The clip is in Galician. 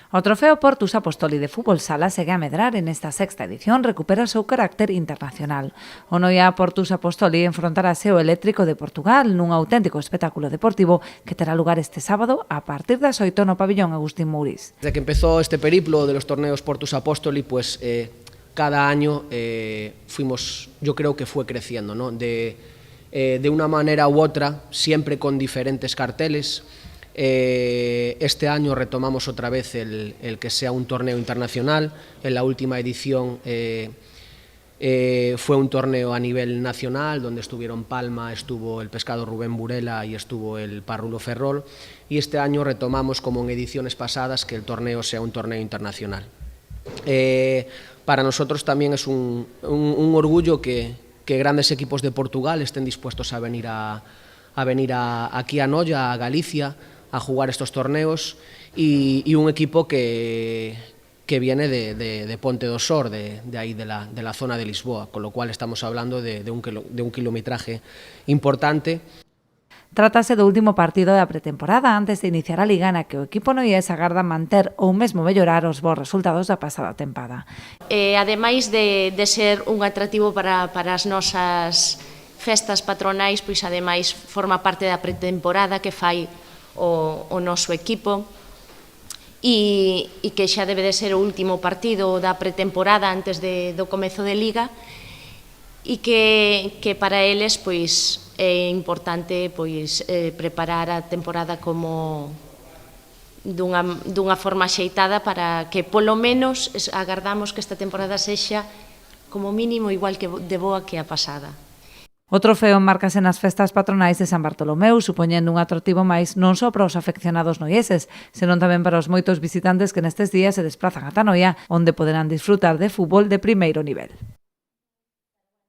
O trofeo Portus Apostoli de fútbol sala segue a medrar e nesta sexta edición recupera o seu carácter internacional. O Noia Portus Apostoli enfrontarase o Eléctrico de Portugal nun auténtico espectáculo deportivo que terá lugar este sábado a partir das 8 no pabillón Agustín Mouriz. Desde que empezó este periplo de los torneos Portus Apostoli, pues cada año fuimos, yo creo que fue creciendo, ¿no? De una manera u otra, siempre con diferentes carteles. Este año retomamos otra vez el que sea un torneo internacional. En la última edición fue un torneo a nivel nacional donde estuvieron Palma, estuvo el pescado Rubén Burela y estuvo el Parrulo Ferrol, y este año retomamos, como en ediciones pasadas, que el torneo sea un torneo internacional. Para nosotros también es un orgullo que grandes equipos de Portugal estén dispuestos a venir aquí a Noia, a Galicia, a jugar estos torneos, y un equipo que viene de Ponte do Sor, de ahí de la zona de Lisboa, con lo cual estamos hablando de un kilometraje importante. Trátase do último partido da pretemporada antes de iniciar a Liga, na que o equipo noiés agarda manter ou mesmo mellorar os bons resultados da pasada tempada. Ademais de ser un atractivo para as nosas festas patronais, pois ademais forma parte da pretemporada que fai o noso equipo e que xa debe de ser o último partido da pretemporada antes do comezo de Liga, e que para eles pois é importante pois preparar a temporada como dunha forma axeitada para que polo menos agardamos que esta temporada sexa como mínimo igual que de boa que a pasada. O trofeo márcase nas festas patronais de San Bartolomeu, supoñendo un atractivo máis non só para os afeccionados noieses, senón tamén para os moitos visitantes que nestes días se desplazan ata Noia, onde poderán disfrutar de fútbol de primeiro nivel.